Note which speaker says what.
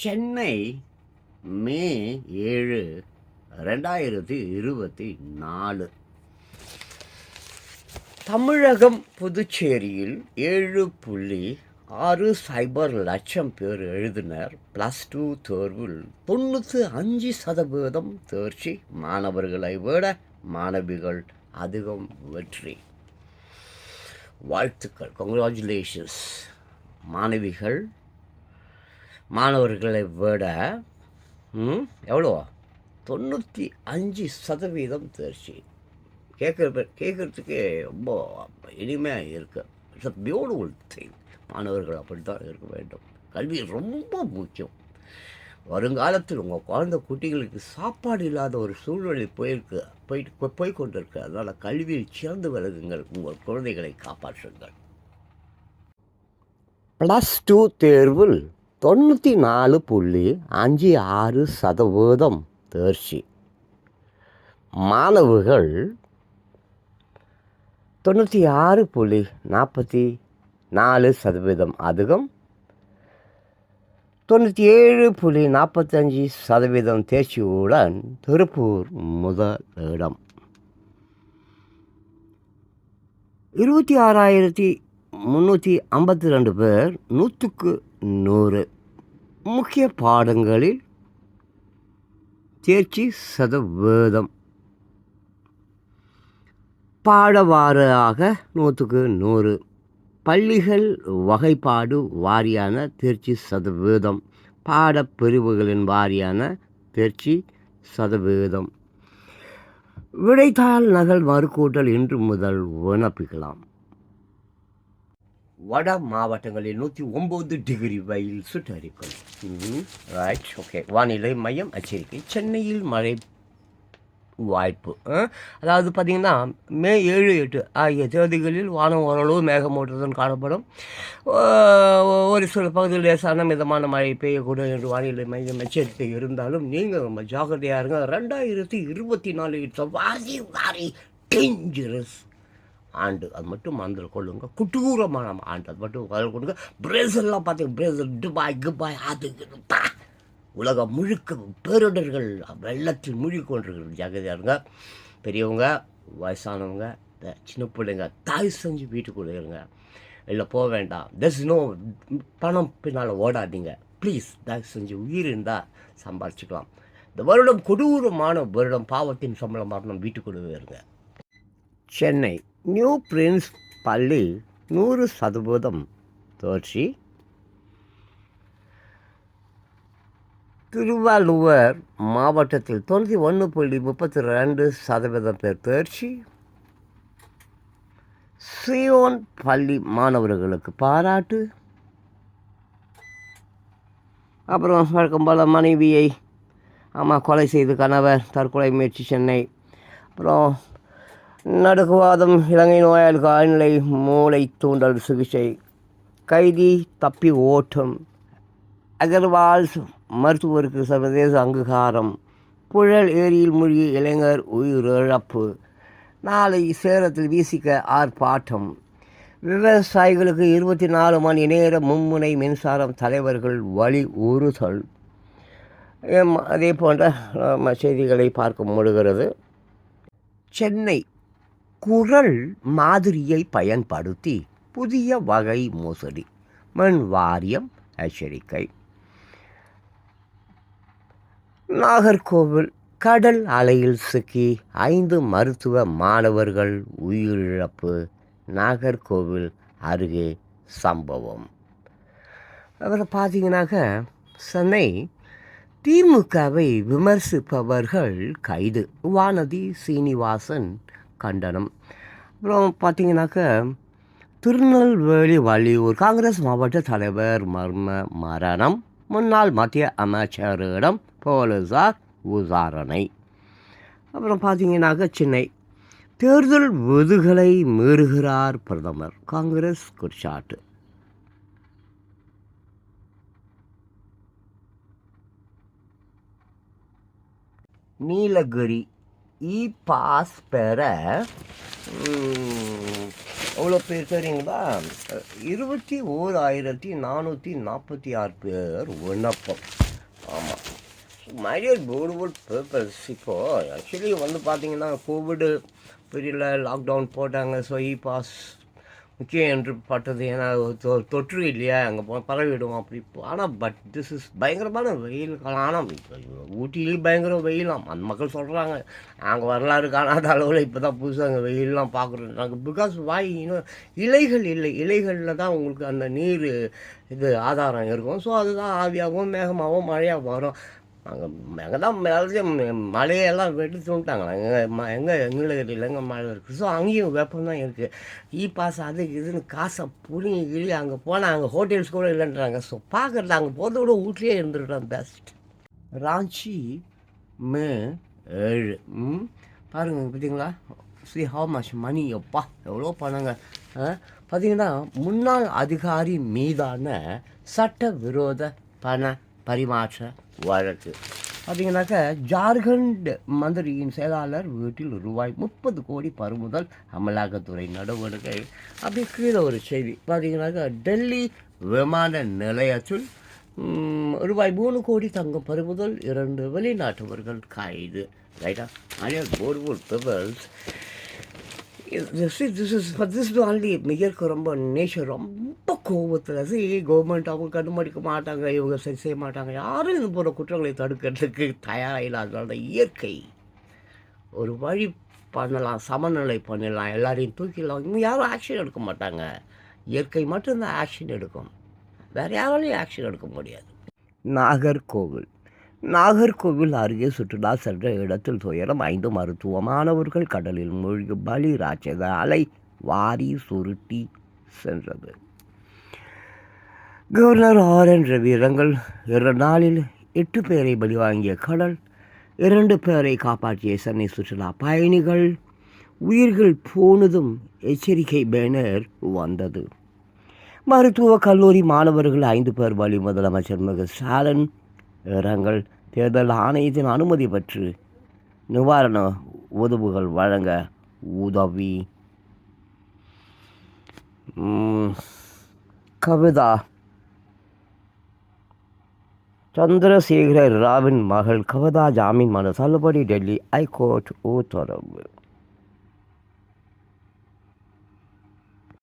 Speaker 1: சென்னை மே 7, 2024. தமிழகம் புதுச்சேரியில் 7.60 லட்சம் பேர் எழுதினர். +2 தேர்வில் 95% தேர்ச்சி. மாணவர்களை விட மாணவிகள் அதிகம் வெற்றி. வாழ்த்துக்கள், கங்க்ராச்சுலேஷன்ஸ். மாணவர்களை விட எவ்வளோ 95% தேர்ச்சி. கேட்குறதுக்கே ரொம்ப இனிமையாக இருக்குது. It's a beautiful thing. மாணவர்கள் அப்படி தான் இருக்க வேண்டும். கல்வி ரொம்ப முக்கியம். வருங்காலத்தில் உங்கள் குழந்தை குட்டிகளுக்கு சாப்பாடு இல்லாத ஒரு சூழ்நிலை போய்கொண்டிருக்கு. அதனால் கல்வியில் சிறந்து விலகுங்கள். உங்கள் குழந்தைகளை காப்பாற்றுங்கள். +2 தேர்வில் 94.56% தேர்ச்சி. மாணவர்கள் 96.44% அதிகம். 97.45% தேர்ச்சியுடன் திருப்பூர் முதல் இடம். 26,352 பேர் 100க்கு 100 முக்கிய பாடங்களில் தேர்ச்சி சதவீதம். பாடவாரியாக 100க்கு 100. பள்ளிகள் வகைப்பாடு வாரியான தேர்ச்சி சதவீதம். பாடப்பிரிவுகளின் வாரியான தேர்ச்சி சதவீதம். விடைத்தாள் நகல் மறுக்கூட்டல் இன்று முதல் விண்ணப்பிக்கலாம். வட மாவட்டங்களில் 109 டிகிரி வெயில் சுட்டரிக்கும். Right, okay. வானிலை மையம் எச்சரிக்கை. சென்னையில் மழை வாய்ப்பு. அதாவது பார்த்திங்கன்னா மே 7, 8 ஆகிய தேதிகளில் வானம் ஓரளவு மேகமூட்டத்துடன் காணப்படும். ஒரு சில பகுதியில் லேசான மிதமான மழை பெய்யக்கூடும் என்று வானிலை மையம் எச்சரிக்கை இருந்தாலும் நீங்கள் ரொம்ப ஜாக்கிரதையாக இருங்க. 2024 இட்ஸ் அ வெரி டேஞ்சரஸ் ஆண்டு. அது மட்டும் மறந்து கொள்ளுங்க. குட்டூரமான ஆண்டு. அது மட்டும் மறந்து கொள்ளுங்க. பிரேசில்லாம் பார்த்தீங்க, பிரேசில், துபாய் அது உலகம் முழுக்க பேரிடர்கள் வெள்ளத்தில் மூழ்கிக்கொண்டிருக்கிறது. ஜாக்கிரதையாக இருங்க. பெரியவங்க, வயசானவங்க, சின்ன பிள்ளைங்க தாய் செஞ்சு வீட்டுக்குள்ளே இருங்க. இல்லை போக வேண்டாம். பணம் பின்னால் ஓடாதீங்க ப்ளீஸ். தயவு செஞ்சு உயிர் இருந்தால் சம்பாதிச்சுக்கலாம். இந்த வருடம் கொடூரமான வருடம். பாவத்தின் சம்பளம் மரணம். வீட்டுக்குள்ளே இருங்க. சென்னை நியூ பிரின்ஸ் பள்ளி 100% தேர்ச்சி. திருவள்ளுவர் மாவட்டத்தில் 91.32% பேர் தேர்ச்சி. சியோன் பள்ளி மாணவர்களுக்கு பாராட்டு. அப்புறம் வழக்கம் போல மனைவியை கொலை செய்து கணவர் தற்கொலை முயற்சி. சென்னை. அப்புறம் நடுக்குவாதம். இலங்கை நோயாளிக்கு ஆழ்நிலை மூளை தூண்டல் சிகிச்சை. கைதி தப்பி ஓட்டம். அகர்வால் மருத்துவருக்கு சர்வதேச அங்கீகாரம். புழல் ஏரியில் மூழ்கி இளைஞர் உயிரிழப்பு. நாளை சேலத்தில் விசிக ஆர்ப்பாட்டம். விவசாயிகளுக்கு 24 மணி நேர மும்முனை மின்சாரம். தலைவர்கள் வலியுறுத்தல். அதே போன்ற செய்திகளை பார்க்க முடிகிறது. சென்னை குரல் மாதிரியை பயன்படுத்தி புதிய வகை மோசடி. மின் வாரியம் எச்சரிக்கை. நாகர்கோவில் கடல் அலையில் சிக்கி 5 மருத்துவ மாணவர்கள் உயிரிழப்பு. நாகர்கோவில் அருகே சம்பவம். அப்புறம் பார்த்தீங்கன்னாக்க சென்னை திமுகவை விமர்சிப்பவர்கள் கைது. வானதி சீனிவாசன் கண்டனம். அப்புறம் பார்த்தீங்கன்னாக்க திருநெல்வேலி வள்ளியூர் காங்கிரஸ் மாவட்ட தலைவர் மரணம். முன்னாள் மத்திய அமைச்சரிடம் போலீசார் விசாரணை. அப்புறம் பார்த்தீங்கன்னாக்க சென்னை தேர்தல் விதிகளை மீறுகிறார் பிரதமர். காங்கிரஸ் குற்றச்சாட்டு. நீலகிரி பாஸ் பெற எவ்வளோ பேர் தெரியுங்களா? 21,446 பேர் விண்ணப்பம். ஆமாம். மை டியர் பியூட்டிஃபுல் பீப்பிள்ஸ், இப்போது ஆக்சுவலி வந்து பார்த்தீங்கன்னா கோவிடு பீரியடில் லாக்டவுன் போட்டாங்க. ஸோ பாஸ் முக்கியம் என்று பட்டது. ஏன்னா தொற்று இல்லையா, அங்கே பரவிடும் அப்படி. ஆனால் திஸ் இஸ் பயங்கரமான வெயில் காலம். ஆனால் இப்போ ஊட்டியில் பயங்கர வெயிலாம் அந்த மக்கள் சொல்கிறாங்க. நாங்கள் வரலாறு காணாத அளவில் இப்போ தான் புதுசாக அங்கே வெயிலெலாம் பார்க்குறோம். பிகாஸ் வாய் இன்னும் இலைகள் இல்லை. இலைகளில் தான் உங்களுக்கு அந்த நீர் இது ஆதாரம் இருக்கும். ஸோ அதுதான் ஆவியாகவும் மேகமாகவும் மழையாக வரும். அங்கே தான் மலையெல்லாம் வெட்டி தூண்டாங்களா எங்கள் எங்கே மழை இருக்குது. ஸோ அங்கேயும் வெப்பம் தான் இருக்குது. பாஸ் அது இதுன்னு காசை புரிஞ்சு கிளி அங்கே போனால் அங்கே ஹோட்டல்ஸ் கூட இல்லைன்றாங்க. ஸோ பார்க்குறது அங்கே போகிறத விட வீட்லேயே இருந்துடுறோம் பெஸ்ட். ராஞ்சி மே 7 பாருங்க பார்த்தீங்களா, சி ஹவ் மச் மணி, எப்பா எவ்வளோ பணங்க. பார்த்தீங்கன்னா முன்னாள் அதிகாரி மீதான சட்டவிரோத பண பரிமாற்ற வழக்கு. பார்த்தீங்கன்னாக்க ஜார்க்கண்ட் மந்திரியின் செயலாளர் வீட்டில் ரூபாய் 30 கோடி பறிமுதல், அமலாக்கத்துறை நடவடிக்கை. அப்படி கீழே ஒரு செய்தி பார்த்தீங்கன்னாக்கா டெல்லி விமான நிலையத்தில் ரூபாய் 3 கோடி தங்கம் பறிமுதல், 2 வெளிநாட்டவர்கள் கைது. ரைட்டா? போர்போல் பீப்பிள்ஸ், திஸ் ஆன்லி மிகற்கு ரொம்ப நேச்சர் ரொம்ப கோபத்தில் கவர்மெண்ட் அவங்க கண்டுமடிக்க மாட்டாங்க, இவங்க சரி செய்ய மாட்டாங்க, யாரும் இது போன்ற குற்றங்களை தடுக்கிறதுக்கு தயாராக இல்லாதனால இயற்கை ஒரு வழி பண்ணலாம், சமநிலை பண்ணிடலாம், எல்லாரையும் தூக்கிடலாம். இவங்க யாரும் ஆக்ஷன் எடுக்க மாட்டாங்க. இயற்கை மட்டும்தான் ஆக்ஷன் எடுக்கும், வேறு யாராலையும் ஆக்ஷன் எடுக்க முடியாது. நாகர்கோவில் அருகே சுற்றுலா சென்ற இடத்தில் துயரம், 5 மருத்துவ மாணவர்கள் கடலில் மூழ்கி பலி. ராட்சத அலை வாரி சுருட்டி சென்றது. கவர்னர் RN ரவி 2 நாளில் 8 பேரை பலி வாங்கிய கடல், 2 பேரை காப்பாற்றிய சென்னை சுற்றுலா பயணிகள். உயிர்கள் போனதும் எச்சரிக்கை பேனர் வந்தது. மருத்துவக் கல்லூரி மாணவர்கள் 5 பேர் பலி. முதலமைச்சர் ஸ்டாலின் தேர்தல் ஆணையத்தின் அனுமதி பெற்று நிவாரண உதவிகள் வழங்க உதவி. கவிதா சந்திரசேகர ராவின் மகள் கவிதா ஜாமீன் மனு தள்ளுபடி, டெல்லி ஹைகோர்ட் உத்தரவு.